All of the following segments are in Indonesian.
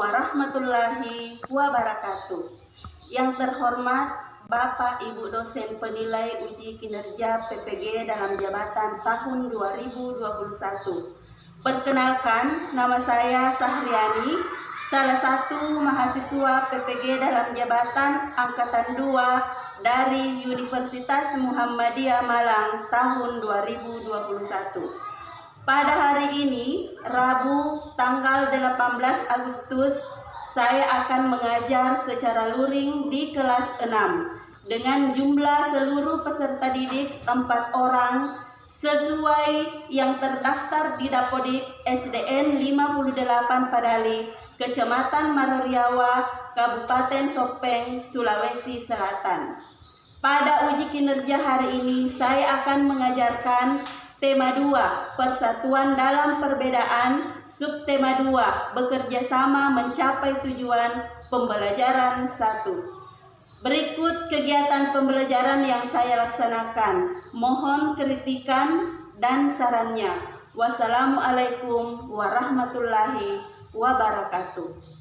warahmatullahi wabarakatuh. Yang terhormat Bapak Ibu dosen penilai uji kinerja PPG dalam jabatan tahun 2021. Perkenalkan, nama saya Sahriani, salah satu mahasiswa PPG dalam jabatan angkatan 2 dari Universitas Muhammadiyah Malang tahun 2021. Pada hari ini, Rabu tanggal 18 Agustus, saya akan mengajar secara luring di kelas 6 dengan jumlah seluruh peserta didik 4 orang sesuai yang terdaftar di Dapodik SDN 58 Padali, Kecamatan Maroriawa, Kabupaten Sopeng, Sulawesi Selatan. Pada uji kinerja hari ini, saya akan mengajarkan tema 2, persatuan dalam perbedaan, subtema 2, bekerja sama mencapai tujuan, pembelajaran 1. Berikut kegiatan pembelajaran yang saya laksanakan. Mohon kritikan dan sarannya. Wassalamualaikum warahmatullahi wabarakatuh.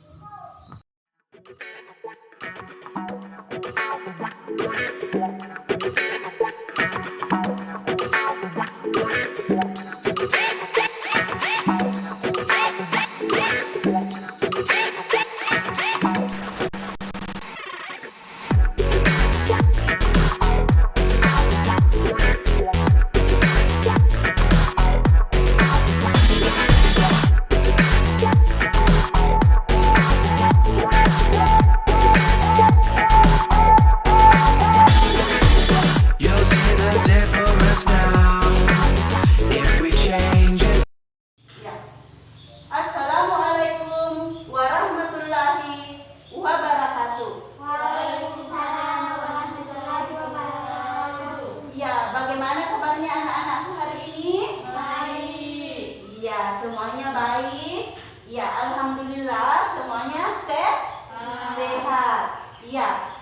Assalamualaikum warahmatullahi wabarakatuh. Waalaikumsalam warahmatullahi wabarakatuh. Ya, bagaimana kabarnya anak-anakku hari ini? Baik. Ya, semuanya baik. Ya, alhamdulillah semuanya sehat. Ya,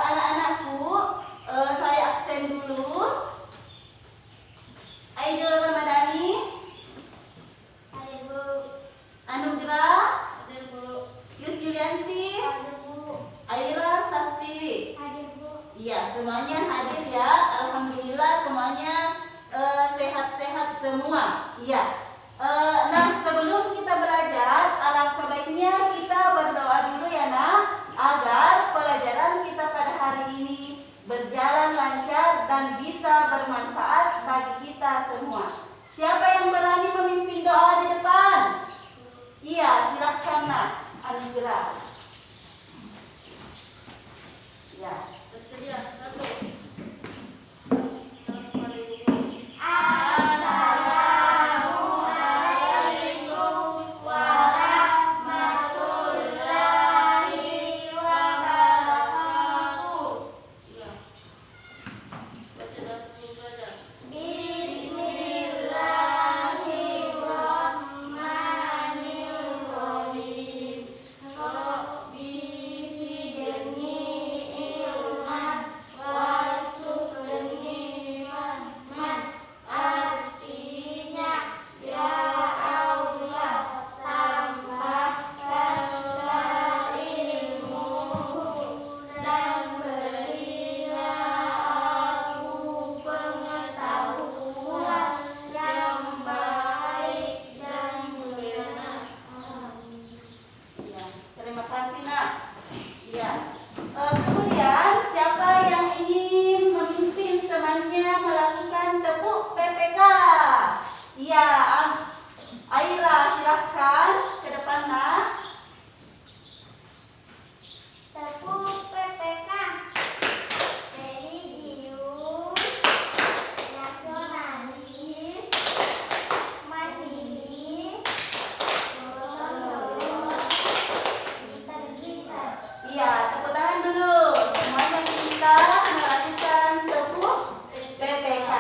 anak-anakku, saya absen dulu. Aidil Ramadhani, Hadir Bu. Anugrah, Hadir Bu. Yus Yulianti, Hadir Bu. Aira Sastiwi. Hadir Bu. Iya, semuanya hadir ya. Alhamdulillah semuanya sehat-sehat semua. Iya. Nah, sebelum kita belajar, alangkah baiknya kita berdoa dulu ya nak, agar pelajaran kita pada hari ini berjalan lancar dan bisa bermanfaat bagi kita semua. Siapa yang berani memimpin doa di depan? Iya, silakan nak, Anugrah. Ya. Bersedia. 1. Assalamualaikum warahmatullahi wabarakatuh. Ya. Baca Bismillahirrahmanirrahim. Rabbi zidni ilman warzuqni fahman. Artinya, ya Allah, tambahkanlah ilmuku dan berilah aku pengetahuan yang baik dan benar. Amin. Ya, terima kasih nak. Ya. Kemudian siapa yang ingin memimpin temannya melakukan tepuk PPK? Ya, Aira silahkan ke depan nak. Tepuk PPK. Religius, nasionalis, mandiri, gotong royong, integritas. Iya, tepuk tangan dulu. Semuanya kita melakukan tepuk PPK.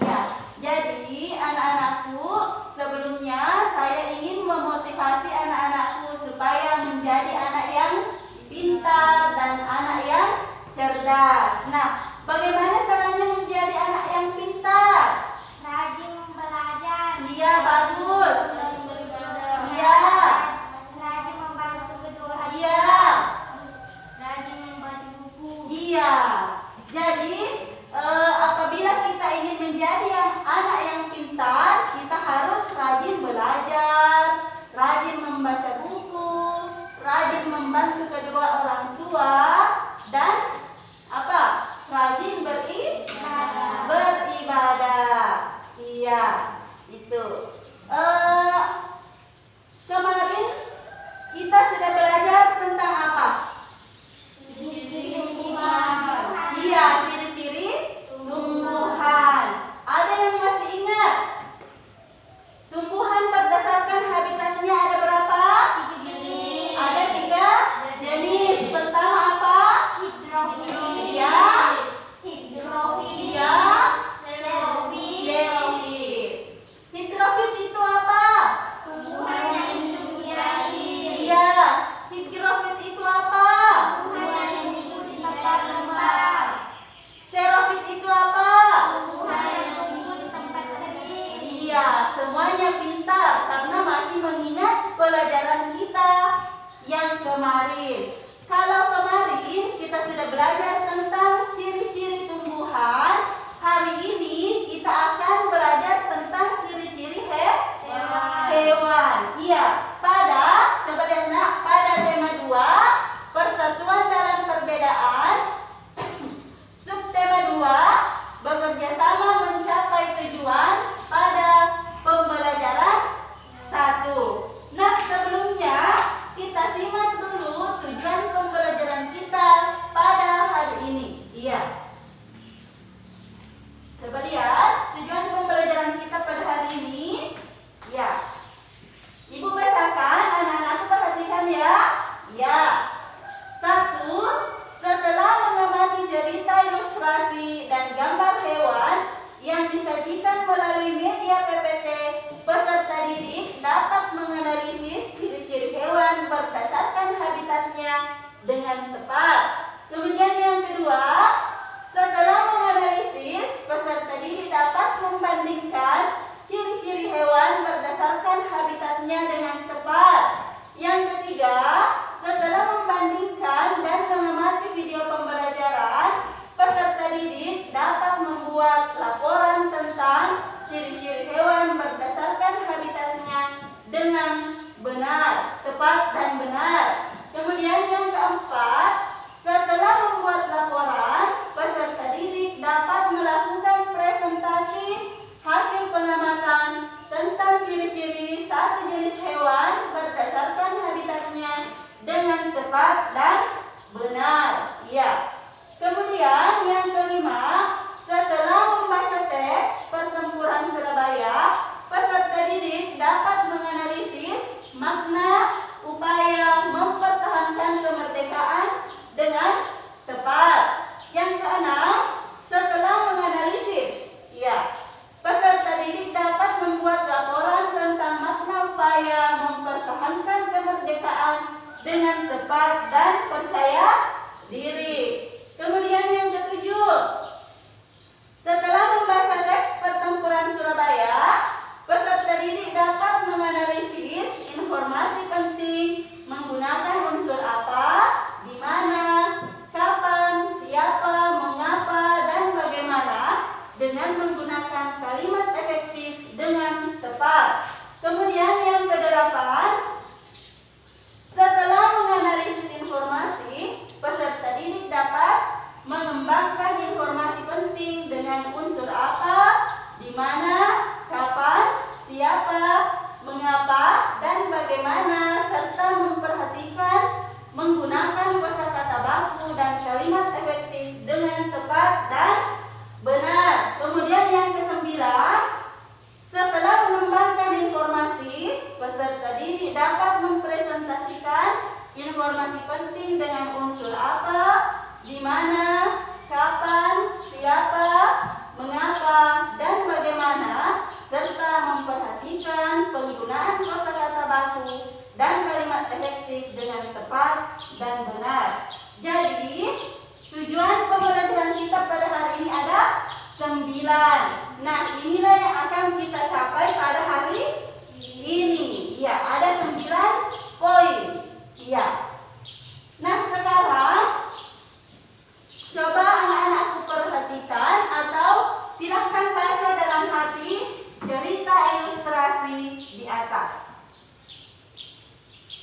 Iya. Jadi anak-anakku, sebelumnya saya ingin memotivasi anak-anakku supaya menjadi anak yang pintar dan anak yang cerdas. Nah, bagaimana caranya menjadi anak yang pintar? Rajin belajar. Iya, bagus. Rajin beribadah. Iya. Rajin membantu kita sudah belajar tentang apa? Iya, ciri-ciri tumbuhan. Ada yang masih ingat? Tumbuhan berdasarkan habitatnya ada berapa? Ada 3 jenis. Pertama apa? Iya. Iya. Xerofit. Hidrofit itu apa? Iya. Hidrofit itu apa? Xerofit itu apa? Iya, semuanya pintar karena masih mengingat pelajaran kita yang kemarin. Kalau kemarin kita sudah belajar tentang ciri-ciri tumbuhan, hari ini kita akan belajar tentang ciri-ciri hewan. Iya, coba lihat nak, pada tema 2, persatuan dalam perbedaan. Subtema 2, bekerja sama mencapai tujuan pada pembelajaran 1. Nah, sebelumnya kita simak dulu tujuan pembelajaran kita pada hari ini. Iya. Coba lihat tujuan pembelajaran kita pada hari ini. Ya. Ibu bacakan, anak-anakku perhatikan ya. Ya. 1. Setelah mengamati cerita, ilustrasi, dan gambar hewan yang disajikan melalui media PPT, peserta didik dapat menganalisis ciri-ciri hewan berdasarkan habitatnya dengan tepat. Kemudian yang kedua, setelah menganalisis, peserta didik dapat membandingkan ciri-ciri hewan berdasarkan habitatnya dengan tepat. Yang ketiga, setelah membandingkan dan mengamati video pembelajaran, peserta didik dapat membuat laporan tentang ciri-ciri hewan berdasarkan habitatnya dengan benar, tepat dan benar. Kemudian yang keempat, setelah membuat laporan, peserta didik dapat melakukan presentasi hasil pengamatan tentang ciri-ciri satu jenis hewan berdasarkan habitatnya dengan tepat dan benar. Iya. Kemudian yang kelima, setelah membaca teks Pertempuran Surabaya, peserta didik dapat menganalisis makna upaya mempertahankan kemerdekaan dengan tepat. Yang keenam, setelah menganalisis, ya, peserta didik dapat membuat laporan tentang makna upaya mempertahankan kemerdekaan dengan tepat dan percaya diri. Kemudian yang ketujuh, setelah membaca teks Pertempuran Surabaya, peserta didik dapat menganalisis informasi penting menggunakan unsur apa, di mana, kapan, siapa, mengapa, dan bagaimana dengan menggunakan kalimat efektif dengan tepat. Kemudian yang kedelapan, setelah menganalisis informasi, peserta didik dapat mengembangkan informasi penting dengan unsur apa, di mana, kapan, siapa, mengapa, dan bagaimana, serta memperhatikan menggunakan kosakata baku dan kalimat efektif dengan tepat dan benar. Kemudian yang kesembilan, setelah mengembangkan informasi, peserta didik dapat mempresentasikan informasi penting dengan unsur apa, di mana, kapan, siapa, mengapa, dan bagaimana, serta memperhatikan penggunaan kosakata baku dan kalimat efektif dengan tepat dan benar. Jadi, tujuan pembelajaran kita pada hari ini ada 9. Nah, inilah yang akan kita capai pada hari ini. Ya, ada 9 poin. Ya. Nah, sekarang coba anak-anakku perhatikan atau silahkan baca dalam hati cerita ilustrasi di atas.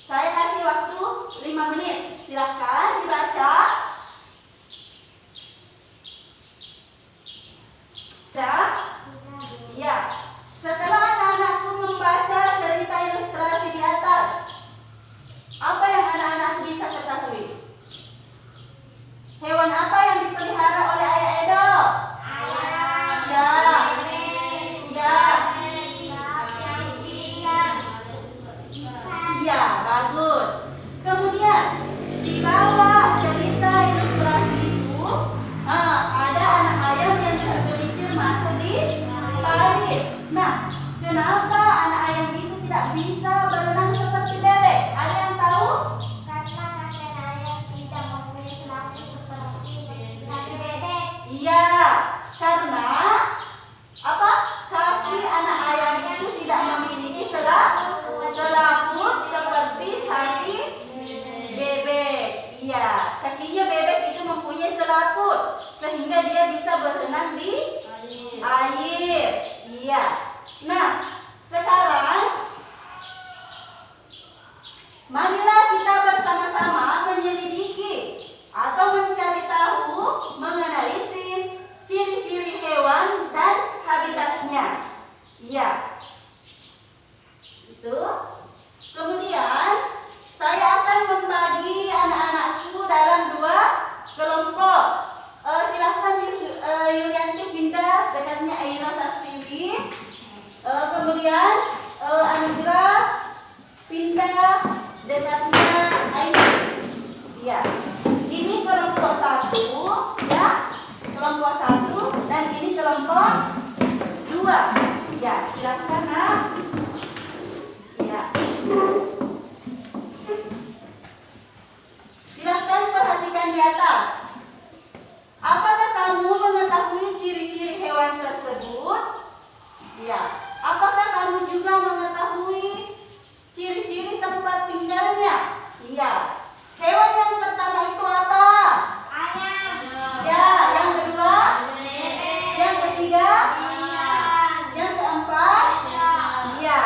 Saya kasih waktu 5 menit. Silahkan dibaca. Sudah? Ya. Setelah anak-anakku membaca cerita ilustrasi di atas, apa Bagus. Kemudian di bawah cerita ilustrasi itu ada anak ayam yang tergelincir masuk di parit. Nah, kenapa anak ayam itu tidak bisa berenang seperti bebek? Ada yang tahu? Karena kaki ayam tidak mempunyai selaput seperti kaki bebek. Iya, karena apa? Kaki anak ayam itu tidak memiliki selaput seperti kaki bebek. Iya, kakinya bebek itu mempunyai selaput sehingga dia bisa berenang di air. Iya. Nah, sekarang marilah kita bersama-sama menyelidiki atau mencari tahu menganalisis ciri-ciri hewan dan habitatnya. Iya. Itu. Kemudian saya akan membagi anak-anakku dalam 2 kelompok. Silahkan Yulianti pindah dekatnya Aira Sastiwi. Kemudian Anugrah pindah dekatnya Aini. Ya, ini kelompok 1, ya, kelompok 1 dan ini kelompok 2. Ya, silahkan nak. Ya. Silahkan perhatikan di atas. Apakah kamu mengetahui ciri-ciri hewan tersebut? Ya. Apakah kamu juga mengetahui ciri-ciri tempat tinggalnya? Iya. Hewan yang pertama itu apa? Ayam. Ya. Yang kedua? Bebek. Yang ketiga? Ayam. Yang keempat? Iya.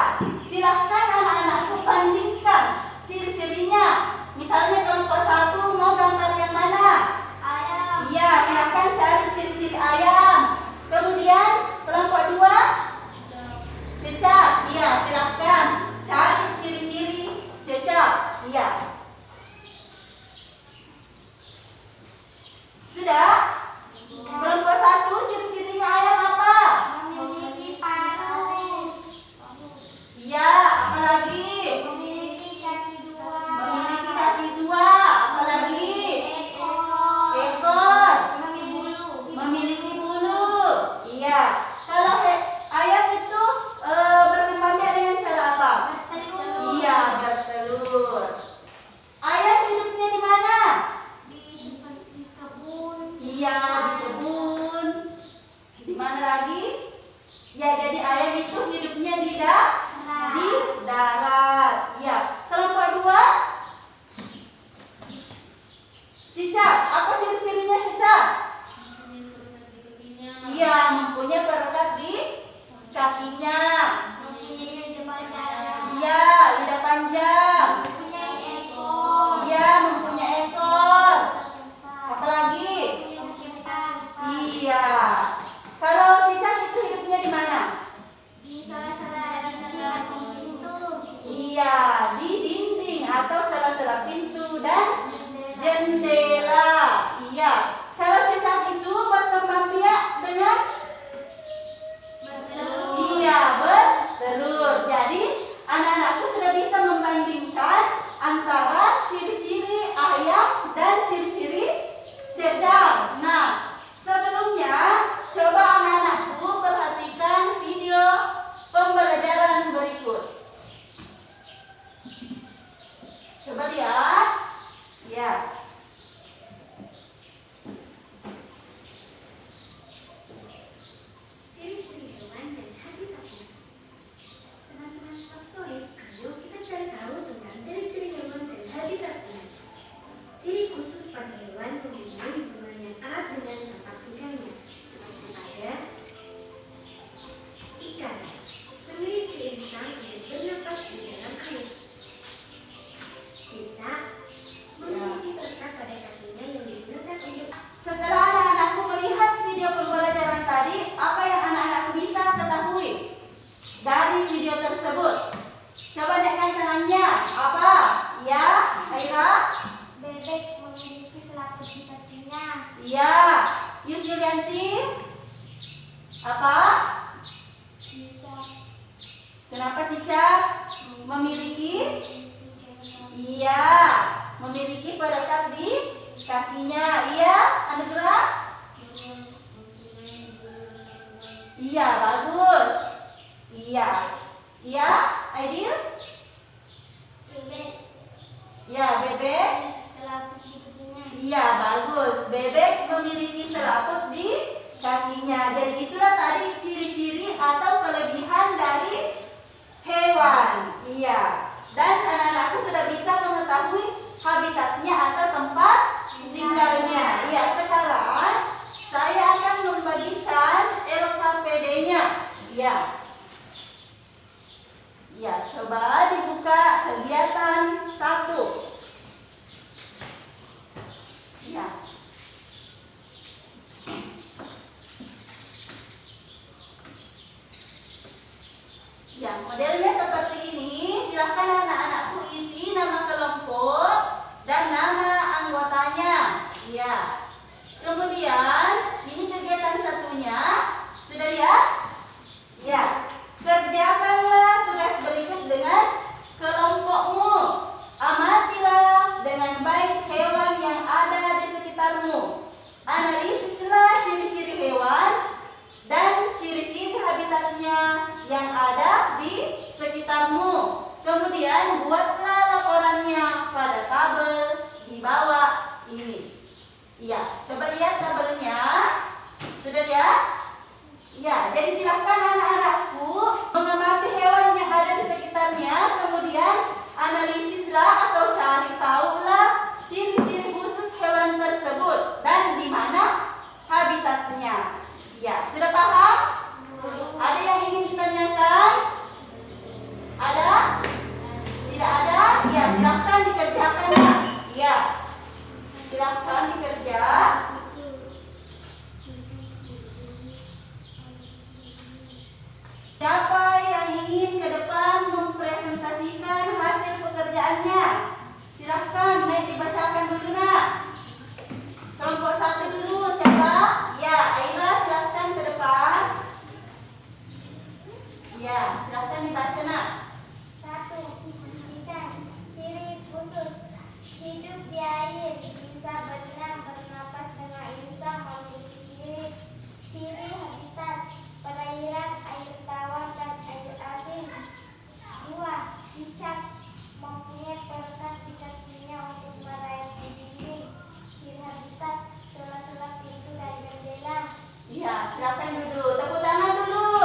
Silahkan anak-anakku bandingkan ciri-cirinya. Misalnya kelompok 1 mau gambar yang mana? Ayam. Iya, silahkan cari ciri-ciri ayam. Kemudian kelompok 2 cecak. Iya, silahkan cari ciri-ciri cecak. Iya. Sudah? Kelompok 1 ciri-cirinya ayam apa? Memiliki paruh. Iya, apalagi? Memiliki kaki 2. Memiliki kaki 2. Apalagi? Ekor. Ekor. Memiliki Memiliki bulu. Iya. Kalau ayam itu berkembang biak dengan cara apa? bertelur. Iya, bertelur. Ayam hidupnya di mana? Di kebun. Iya, di kebun. Di mana lagi? Ya, jadi ayam itu hidupnya di darat. Iya. Kelompok 2 cicak. Apa ciri-cirinya cicak? Iya, mempunyai perekat di kakinya. Memiliki jempol panjang. Iya, lidah panjang. Mempunyai ekor. Iya, mempunyai ekor. Apalagi? Iya. Kalau cicak itu hidupnya di mana? Di sela-sela pintu. Iya, di dinding atau sela-sela pintu dan jendela. Iya. Kalau cicak itu berkembang biak dengan Bertelur. iya, bertelur. Jadi, anak-anakku sudah bisa membandingkan antara ciri-ciri ayam dan ciri-ciri cecak. Nah, sebelumnya coba anak-anakku perhatikan video pembelajaran berikut. Coba lihat. Ya. Ciri-ciri hewan dan habitatnya. Teman-teman Softpoint, ayo kita cari tahu tentang ciri-ciri hewan dan habitatnya. Ciri khusus pada hewan mempunyai hubungan yang erat dengan tempat tinggalnya, seperti pada ikan, memiliki insang untuk bernapas di dalam air. Cicak memiliki perekat pada kakinya yang digunakan untuk Setelah anak-anakku melihat video pembelajaran tadi, apa yang anak-anakku bisa ketahui dari video tersebut? Coba naikkan tangannya. Apa? Ya, Aira? Bebek memiliki selaput di kakinya. Ya. Yulianti? Apa? Bisa Kenapa cicak memiliki? Iya, memiliki perekat di kakinya. Iya, Anugrah? Iya, bagus. Iya. Iya, Aidil? Bebek. Iya, bebek. Selaput di kakinya. Iya, bagus. Bebek memiliki selaput di kakinya. Jadi itulah tadi ciri-ciri atau kelebihan dari hewan. Iya. Dan anak-anakku sudah bisa mengetahui habitatnya atau tempat tinggalnya. Iya, sekarang saya akan membagikan LKPD-nya. Iya. Ya, coba dibuka kegiatan 1. Ya. Ya, modelnya seperti ini. Silahkan anak-anakku isi nama kelompok dan nama anggotanya. Ya. Kemudian, ini kegiatan satunya. Sudah lihat? Ya. Kerjakanlah tugas berikut dengan kelompokmu. Amatilah dengan baik hewan yang ada di sekitarmu. Analisislah ciri-ciri hewan dan ciri-ciri habitatnya yang ada di sekitarmu. Kemudian buatlah laporannya pada tabel di bawah ini. Iya, coba lihat tabelnya. Sudah lihat? Ya, jadi silakan anak-anakku mengamati hewan yang ada di sekitarnya, kemudian analisislah atau cari tahulah ciri-ciri khusus hewan tersebut dan di mana habitatnya. Ya, sudah paham? Ada yang ingin ditanyakan? Ada? Tidak ada? Ya, silakan dikerjakan ya. Ya, silakan dikerja. Siapa yang ingin ke depan mempresentasikan hasil pekerjaannya? Silahkan, naik dibacakan dulu nak. Kelompok 1 dulu, siapa? Ya, Aira silahkan ke depan. Ya, silahkan dibaca nak. 1. Ikan. Ciri khusus. Hidup di air. Bisa berenang, bernapas dengan insang, memiliki ciri habitat. Perairan, air tawar dan air asin. 2. Cicak. Mempunyai perekat di kakinya untuk merayap di dinding. Ciri habitat. Sela-sela pintu dan jendela. Iya, silakan duduk. Tepuk tangan dulu.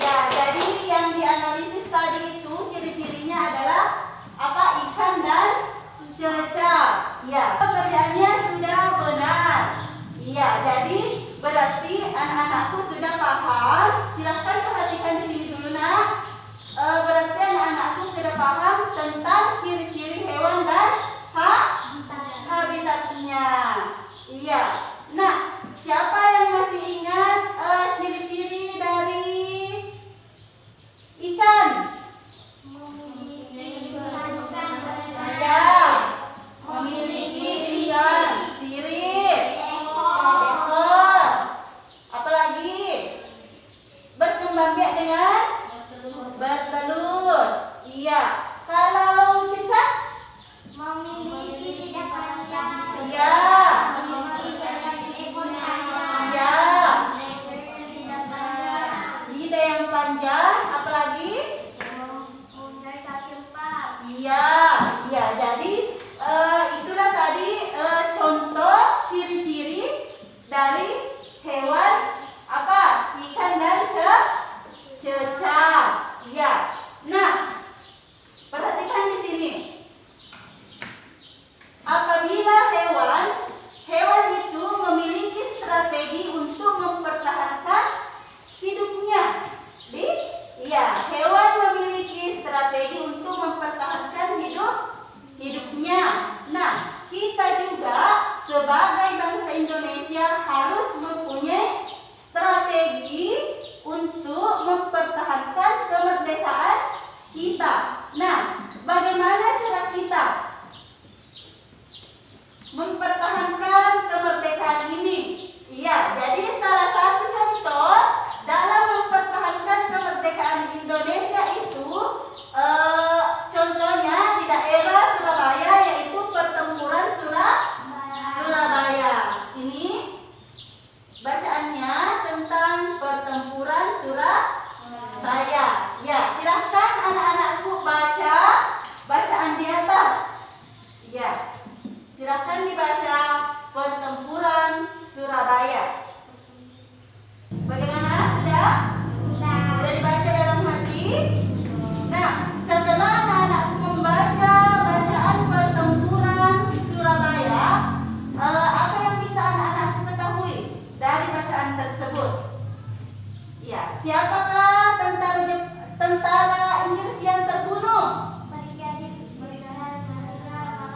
Ya, jadi yang dianalisis tadi itu ciri-cirinya adalah apa? Ikan dan cecak. Ya, pekerjaannya sudah benar. Iya, jadi berarti anak-anakku sudah paham. Silahkan perhatikan di sini dulu nak. Berarti anak-anakku sudah paham tentang ciri-ciri hewan dan habitatnya. Iya. Nah, siapa yang masih ingat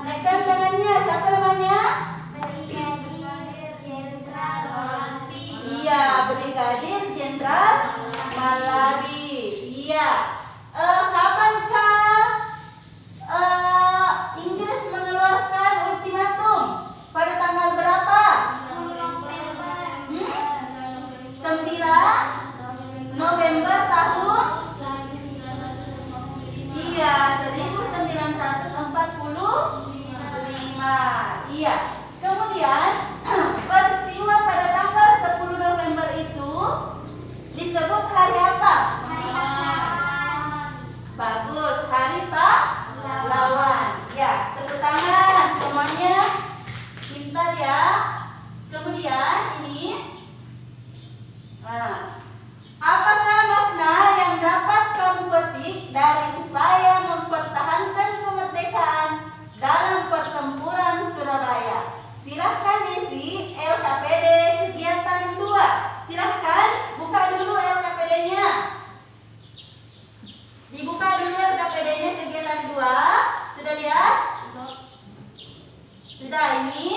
Naikkan tangannya. Siapa namanya? Brigadir Jenderal Malabi. Iya, Brigadir Jenderal Malabi. Iya. Kapankah Inggris mengeluarkan ultimatum? Pada tanggal berapa? 9 November tahun 1945. Iya. Kemudian peristiwa pada tanggal 10 November itu disebut hari apa? Bagus, hari pahlawan. Ya, tepuk tangan semuanya. Pintar ya. Kemudian ini apakah makna yang dapat kamu petik dari upaya mempertahankan kemerdekaan dalam pertempuran Surabaya? Silahkan isi LKPD kegiatan 2. Silahkan buka dulu LKPD-nya. Dibuka dulu LKPD-nya kegiatan 2. Sudah lihat? Sudah. Ini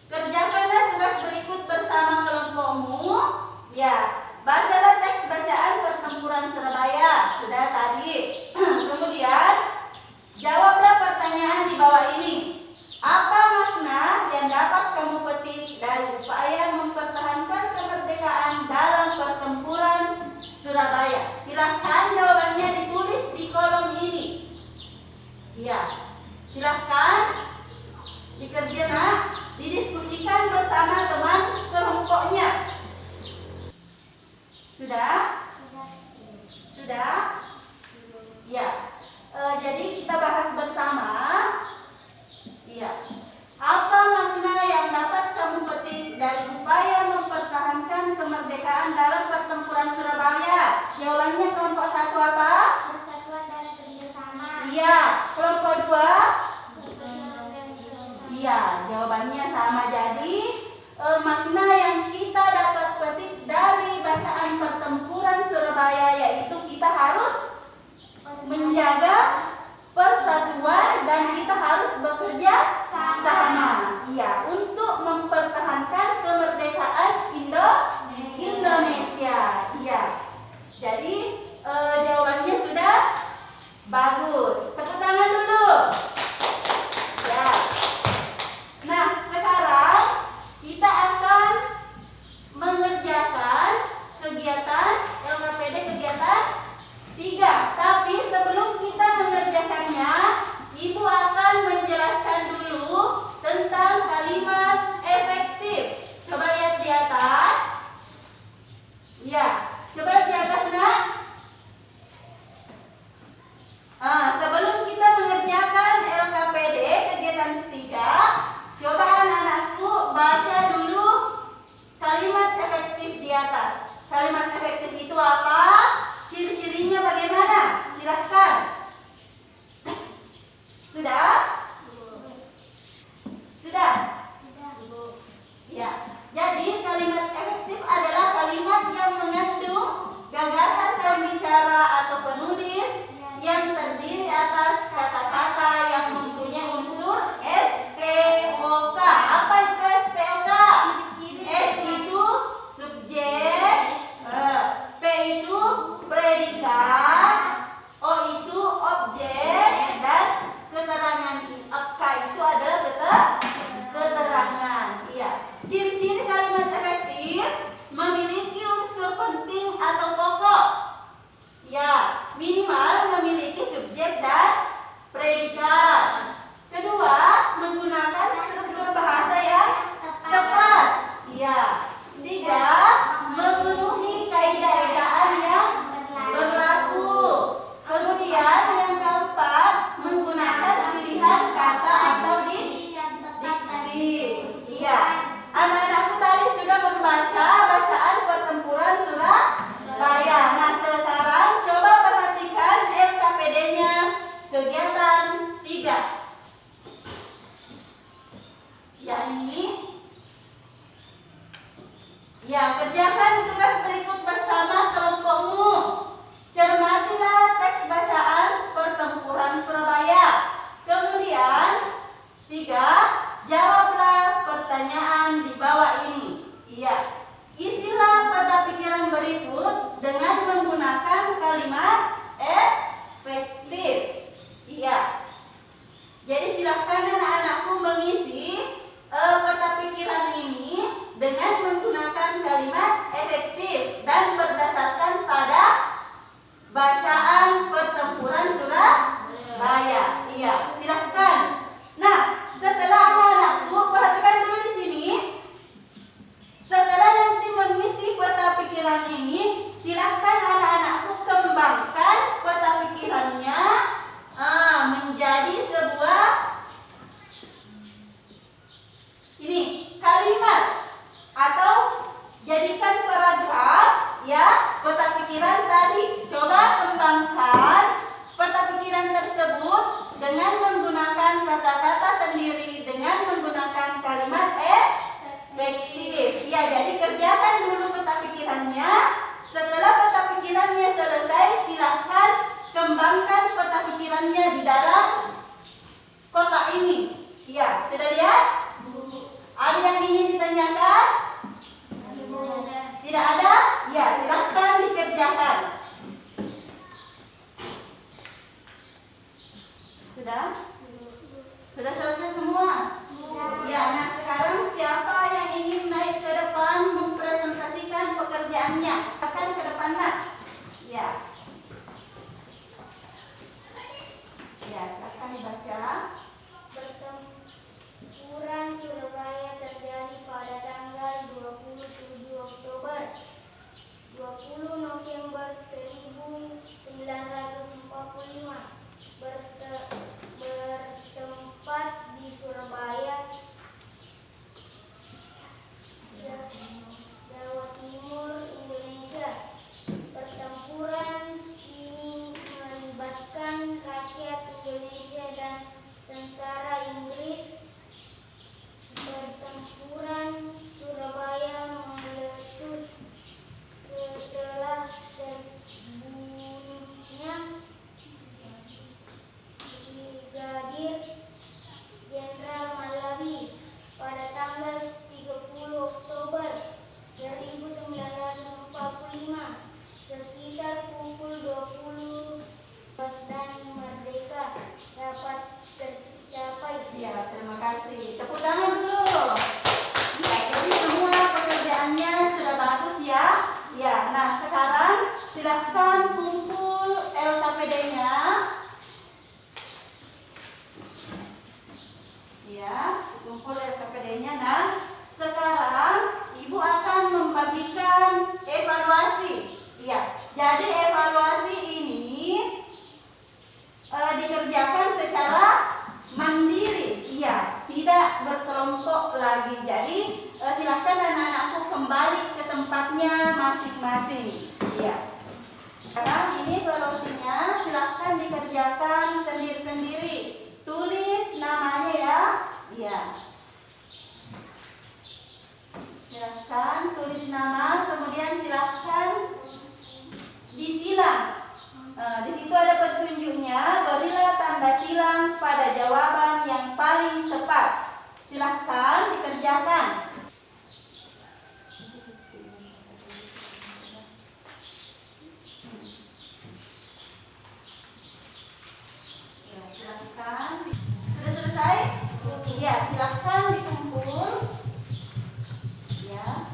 kerjakanlah tugas berikut bersama kelompokmu. Ya, bacalah teks bacaan pertempuran Surabaya. Sudah tadi. Kemudian jawablah pertanyaan di bawah ini. Apa makna yang dapat kamu petik dari upaya mempertahankan kemerdekaan dalam pertempuran Surabaya? Silahkan jawabannya ditulis di kolom ini. Iya, silahkan dikerja nak, didiskusikan bersama teman kelompoknya. Sudah? Sudah? Ya. Jadi kita bahas bersama. Iya. Apa makna yang dapat kamu petik dari upaya mempertahankan kemerdekaan dalam pertempuran Surabaya? Jawabannya kelompok 1 apa? Persatuan dan kerjasama. Iya. Kelompok 2? Persatuan dan kerjasama. Iya. Jawabannya sama. Jadi makna yang kita dapat petik dari bacaan pertempuran Surabaya yaitu kita harus menjaga persatuan dan kita harus bekerja sama. Iya, untuk mempertahankan kemerdekaan Indonesia. Iya. Jadi jawabannya sudah bagus. Tepuk tangan dulu. Ya. Nah, sekarang kita akan mengerjakan kegiatan LKPD kegiatan 3. Tapi sebelum kita mengerjakannya, Ibu akan menjelaskan dulu tentang kalimat efektif. Coba lihat di atas. Ya, coba di atas nak. Sebelum kita mengerjakan LKPD kegiatan 3, coba anak-anakku baca dulu kalimat efektif di atas. Kalimat efektif itu apa? Ciri-cirinya bagaimana? Silahkan. Sudah? Sudah? Ya. Jadi kalimat efektif adalah kalimat yang mengandung gagasan pembicara atau penulis yang terdiri atas kata-kata yang mempunyai unsur SPOK. Apa itu SPOK? S itu subjek, P itu predikat, O itu objek, dan keterangan K itu adalah keterangan. Iya. Ciri-ciri kalimat efektif memiliki unsur penting atau pokok. Ya, minimal memiliki subjek dan predikat. Kedua, menggunakan struktur bahasa yang tepat. Ya. Tiga, memenuhi kaidah-kaidaan yang berlaku. Kemudian yang keempat, menggunakan pilihan kata atau diksi. Iya. Anak-anakku tadi sudah membaca bacaan pertempuran Surabaya. Nah, sekarang coba perhatikan LKPD-nya kegiatan 3. Ya, ini. Ya, kerjakan tugas berikut bersama kelompokmu. Cermatilah teks bacaan pertempuran Surabaya. Kemudian Tiga, jawablah pertanyaan di bawah ini. Iya. Isilah pada pikiran berikut dengan menggunakan kalimat efektif. Iya. Jadi silahkan anak-anakku mengisi peta pikiran ini dengan menggunakan kalimat efektif dan berdasarkan pada bacaan pertempuran Surabaya. Iya, silahkan. Nah, setelah anak-anakku perhatikan dulu di sini. Setelah nanti mengisi peta pikiran ini, silahkan anak-anakku kembangkan peta pikirannya menjadi sebuah ini kalimat atau jadikan paragraf ya peta pikiran tadi. Coba kembangkan peta pikiran tersebut dengan menggunakan kata-kata sendiri, dengan menggunakan kalimat efektif. Ya, jadi kerjakan dulu peta pikirannya. Setelah peta pikirannya selesai, silahkan kembangkan peta pikirannya di dalam kotak ini. Ya, sudah lihat? Ada yang ingin ditanyakan? Tidak ada? Ya, silahkan dikerjakan. Sudah? Sudah selesai semua? Ya, nah sekarang siapa yang ingin naik ke depan mempresentasikan pekerjaannya? Akan ke depan nak? Ya. Ya, silahkan dibaca. Pertempuran Surabaya terjadi pada tanggal 27 Oktober 20 November 1945 bertempat di Surabaya, Jawa Timur, Indonesia. Pertempuran ini melibatkan rakyat Indonesia dan tentara Inggris. Pertempuran Surabaya meletus setelah terbunuhnya Brigadir Jenderal Malabi pada tanggal 30 Oktober 1945 sekitar pukul 20 dan merdeka dapat tercapai. Ya, terima kasih. Tepuk tangan dulu. Ya, jadi semua pekerjaannya sudah bagus ya. Ya, nah sekarang silahkan kumpul LKPD-nya. Ya, kumpul LKPD-nya. Nah, sekarang Ibu akan membagikan evaluasi. Ya, jadi evaluasi ini dikerjakan secara mandiri, iya, tidak berkelompok lagi. Jadi silahkan anak-anakku kembali ke tempatnya masing-masing. Iya. Sekarang ini solusinya silahkan dikerjakan sendiri-sendiri. Tulis namanya ya. Iya. Silahkan tulis nama, kemudian silahkan disilang. Di situ ada petunjuknya, berilah tanda silang pada jawaban yang paling tepat. Silahkan dikerjakan. Ya, silahkan. Sudah selesai? Iya, silahkan dikumpul. Ya.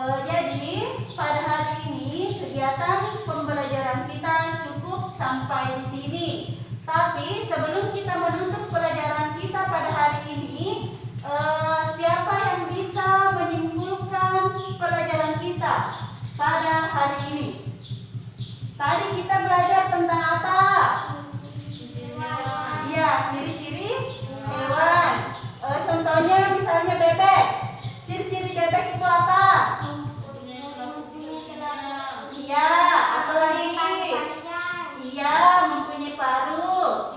Jadi pada hari ini kegiatan pembelajaran kita cukup sampai di sini. Tapi sebelum kita menutup pelajaran kita pada hari ini, siapa yang bisa menyimpulkan pelajaran kita pada hari ini? Tadi kita belajar tentang apa? Ya, ciri-ciri hewan. Contohnya misalnya bebek. Ciri-ciri bebek itu apa? Iya, apalagi? Iya, mempunyai paruh.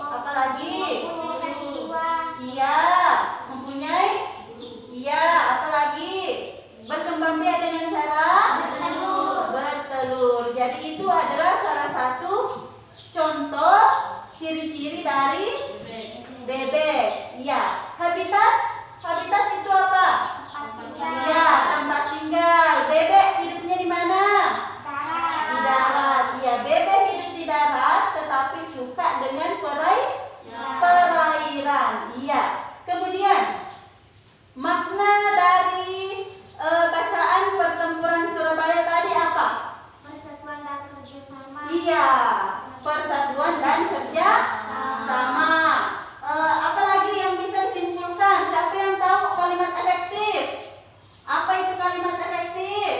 ciri-ciri dari bebek. Iya. Habitat itu apa? Ya, tempat tinggal. Bebek hidupnya di mana? Di darat. Iya, bebek hidup di darat tetapi suka dengan perairan. Iya. Kemudian makna dari bacaan pertempuran Surabaya tadi apa? Persatuan dan kerjasama. Iya, persatuan dan kerja sama. Apalagi yang bisa disimpulkan? Siapa yang tahu kalimat efektif? Apa itu kalimat efektif?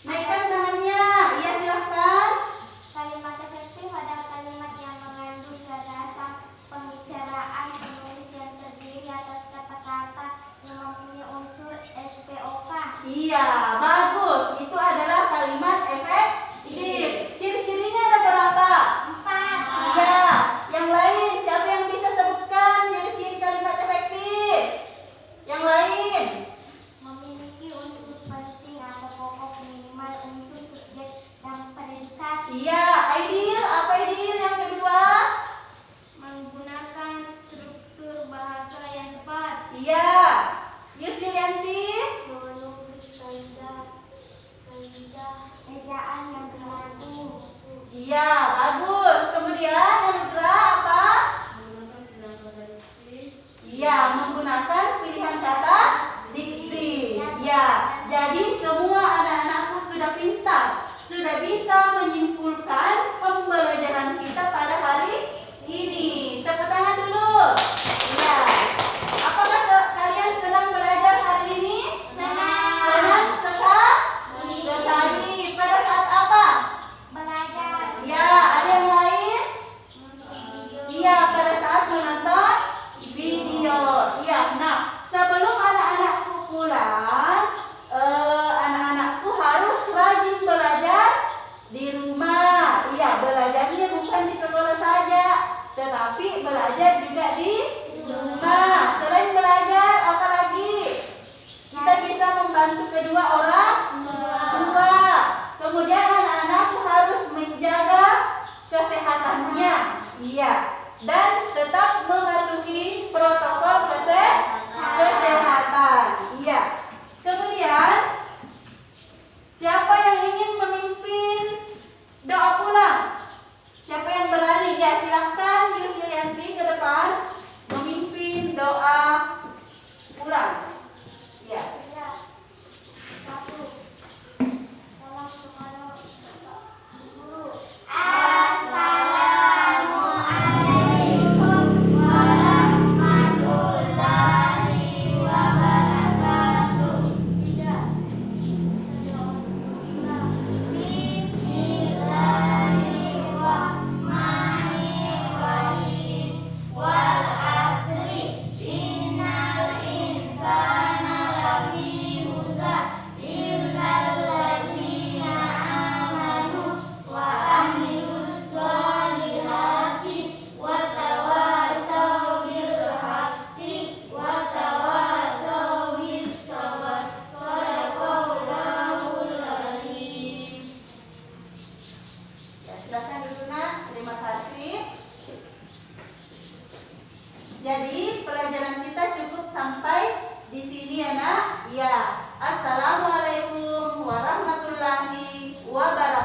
Naikkan tangannya. Iya, silahkan. Kalimat efektif adalah kalimat yang mengandung gagasan pembicaraan penulis yang terdiri atas kata-kata yang mempunyai unsur SPOK. Iya, bagus. Itu adalah kalimat efektif. Ciri-cirinya ada berapa? 4. Iya. Yang lain, siapa yang bisa sebutkan ciri-ciri kalimat efektif? Yang lain? Memiliki unsur penting atau pokok minimal unsur subjek dan predikat. Iya, Aidil. Apa Aidil yang kedua? Menggunakan struktur bahasa yang tepat. Iya. Yusilianti? Ejaan yang berlaku. Iya, bagus. Kemudian yang kedua apa? Iya, menggunakan pilihan kata diksi. Ya, jadi semua anak-anakku sudah pintar, sudah bisa menyimpulkan pembelajaran kita pada hari ini. Tepuk tangan dulu. Ya, apakah kalian senang belajar hari ini? Senang sekali. Pada saat apa? Belajar. Ya, ada yang lain? Iya, pada saat menonton video. Iya, nah sebelum anak-anakku pulang, anak-anakku harus rajin belajar di rumah. Iya, belajarnya bukan di sekolah saja, tetapi belajar juga di rumah. Selain belajar, apa lagi? Kita bisa membantu kedua orang tua. Kemudian anak-anakku harus menjaga kesehatannya. Iya. Dan tetap mematuhi protokol kesehatan. Iya. Kemudian siapa yang ingin memimpin doa pulang? Siapa yang berani? Ya, silakan Yusilianti ke depan memimpin doa pulang. Iya. Assalamualaikum warahmatullahi wabarakatuh. Bismillahirrahmanirrahim. Wal asri innal insana lafi khusr illal ladzina amanu wa amilus solihati wa tawasaw bil haqqi wa tawasaw bis sabr. Shadaqallahul azim. Ya, silakan dulu nak. Terima kasih. Jadi pelajaran kita cukup sampai di sini ya nak. Ya. Assalamualaikum warahmatullahi wabarakatuh.